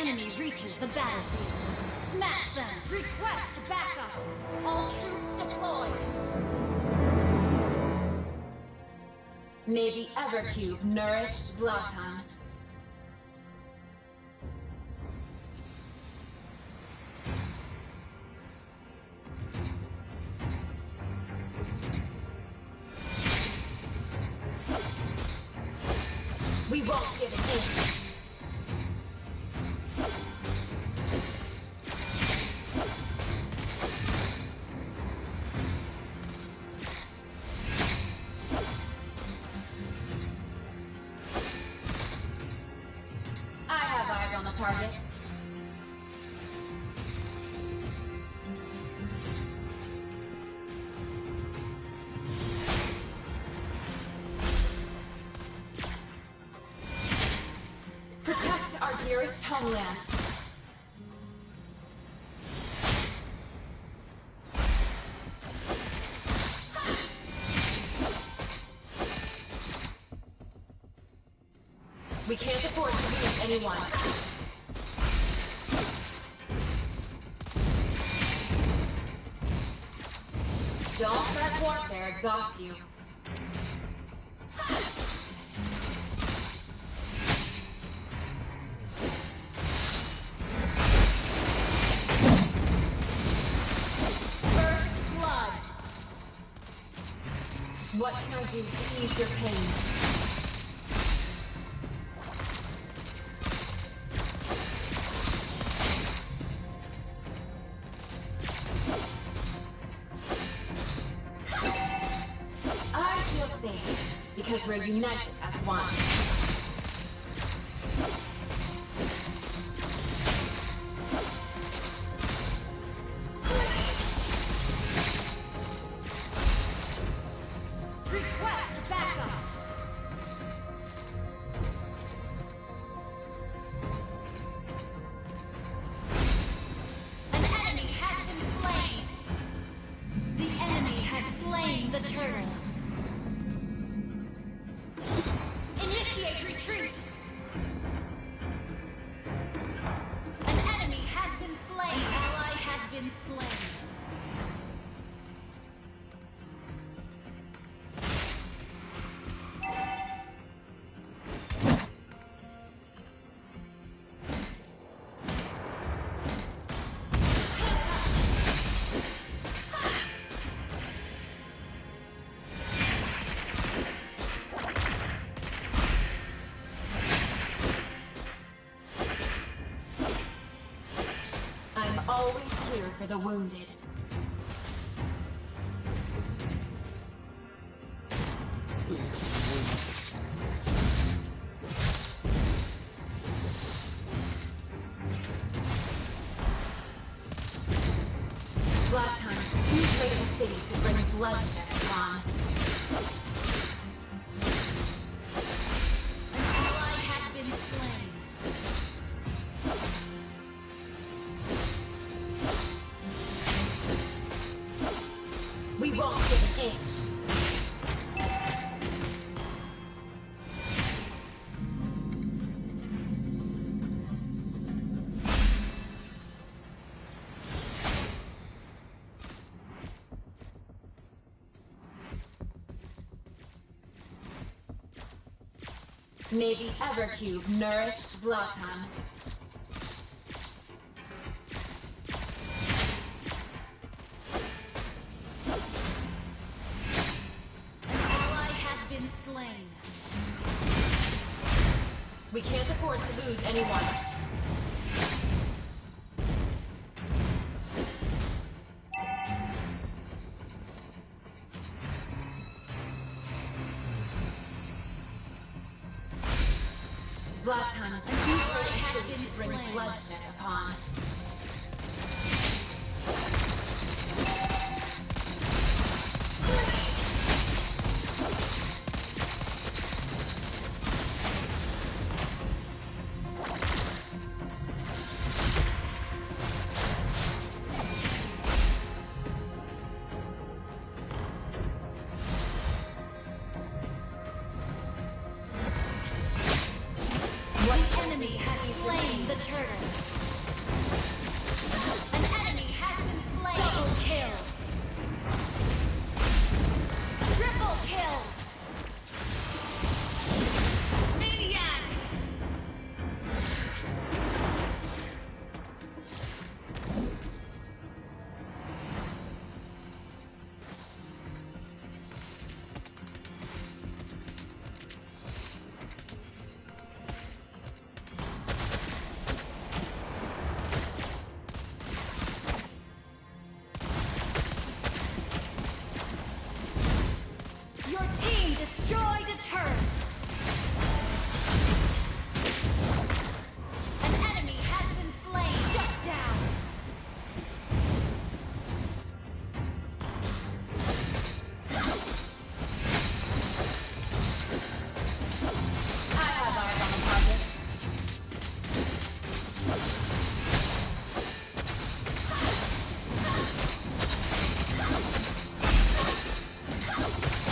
enemy reaches the battlefield. Smash them! Request backup! All troops deployed! May the Evercube nourish Zlatan. We won't give it in. I have eyes on the target. Protect our dearest homeland. We can't afford to lose anyone. Don't let warfare exhaust you. First blood! What can I do to ease your pain? I feel safe because we're united as one. Request backup! An enemy has been slain! The enemy has slain the turtle! Initiate retreat! An enemy has been slain! An ally has been slain! I'm always here for the wounded. Zlatan, you raid the city to bring bloodshed upon. An ally has been slain! We won't give it in. May the Evercube nourish Zlatan. An ally has been slain! We can't afford to lose anyone. Zlatan, you ally raid has the city been to bring slain. bloodshed upon. One enemy has slain the turtle. An enemy has been slain. Double kill. Triple kill. Maniac. Your team destroyed a turret. An enemy has been slain. Shut down. I have eyes on the target.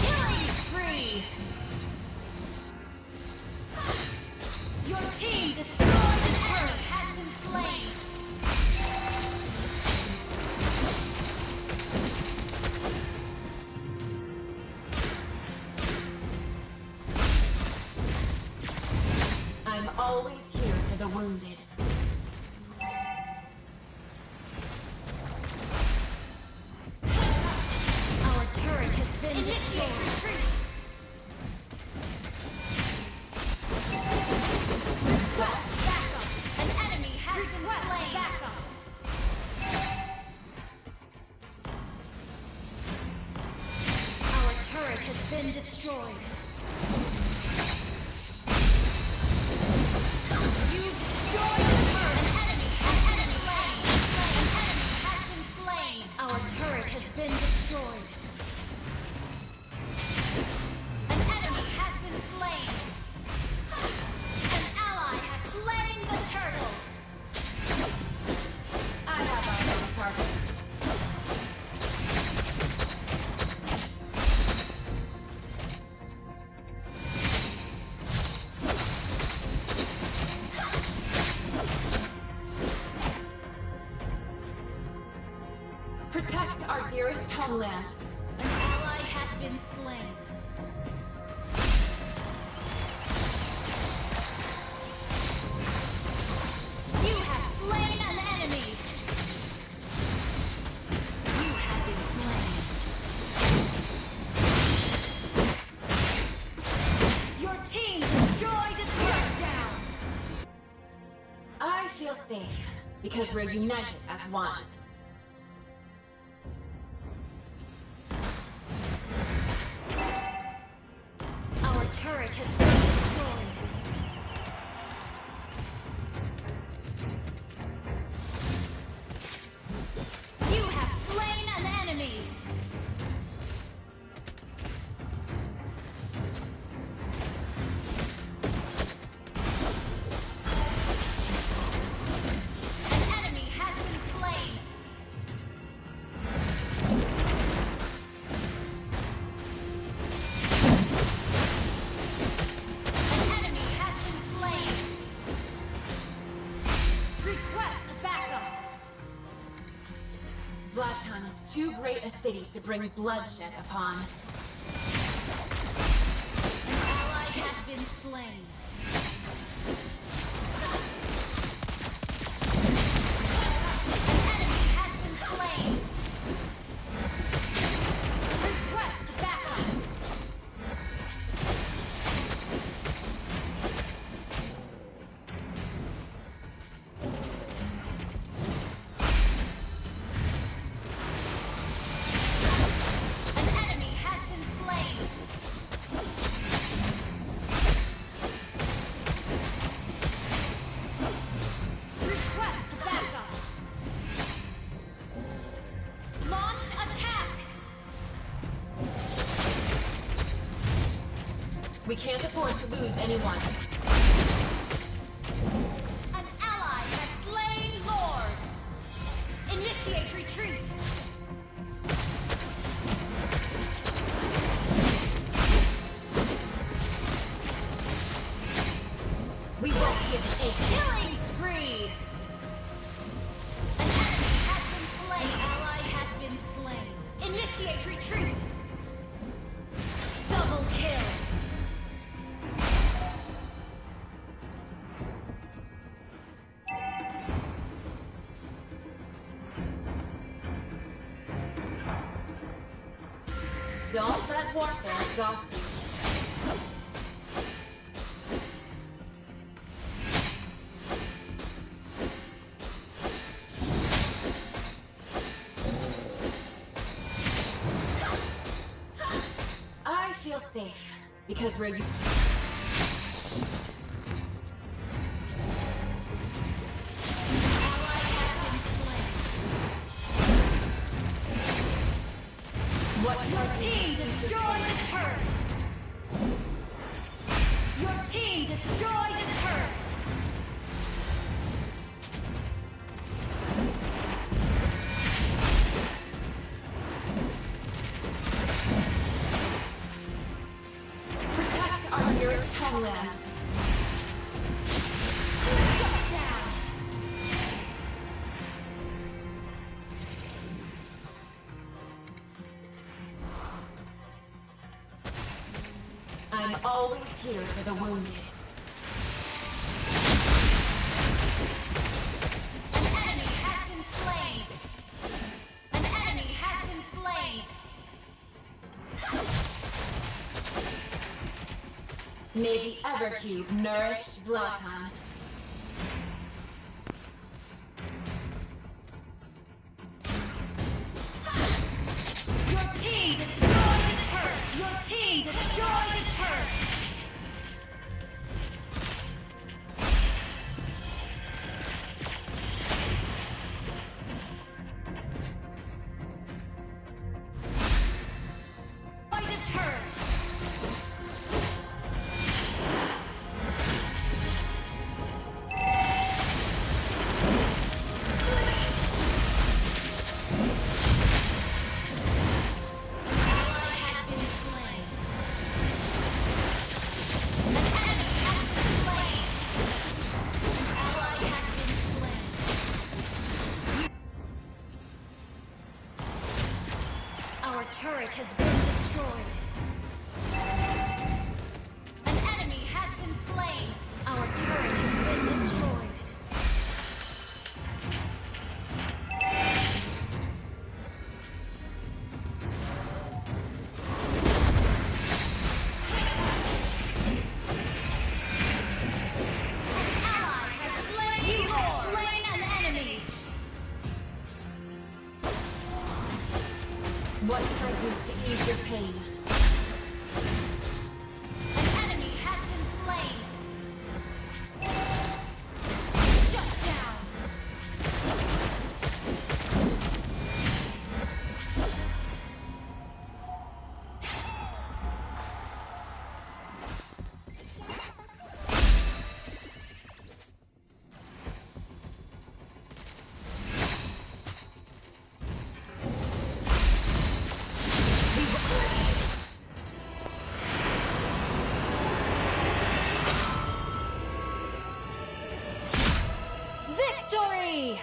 Killing spree. Your team destroyed an turret. Has been slain. I'm always here for the wounded. Our turret has been destroyed. Retreat. Request backup. An enemy has been slain. Backup. Our turret has been destroyed. You destroyed the turret. An enemy slain. An enemy has been slain. Our turret has been destroyed. An enemy has been slain. An ally has slain the turtle. I have eyes on the target. Protect our dearest homeland. An ally has been slain. You have slain an enemy. You have been slain. Your team destroyed a turret down. I feel safe because we're united as one. Our turret has been destroyed. You have slain an enemy. An enemy has been slain. An enemy has been slain. Request backup. Zlatan is too great a city to bring bloodshed upon. An ally has been slain. An enemy has been slain. Request backup. An enemy has been slain. Request backup. Launch attack. We can't afford to lose anyone. An ally has slain Lord. Initiate retreat. We won't give an ace. Killing Initiate retreat! Double kill! Don't let warfare exhaust you. I feel safe because where you Your team destroyed the turret! Your team destroyed the turret! protect our nearest homeland. Shut down! I'm always here for the wounded. An enemy has been slain! An enemy has been slain! May the Evercube nourish Zlatan. Your team destroyed the turret! Your team destroyed the turret! Destroyed the turret! Ally has been slain. An enemy has been slain. Ally has been slain. Our turret has been destroyed. An enemy has been slain. Our turret has been destroyed. Ally has slain. You have slain an enemy. What can I do to ease your pain? An enemy has been slain. Shut down. Victory!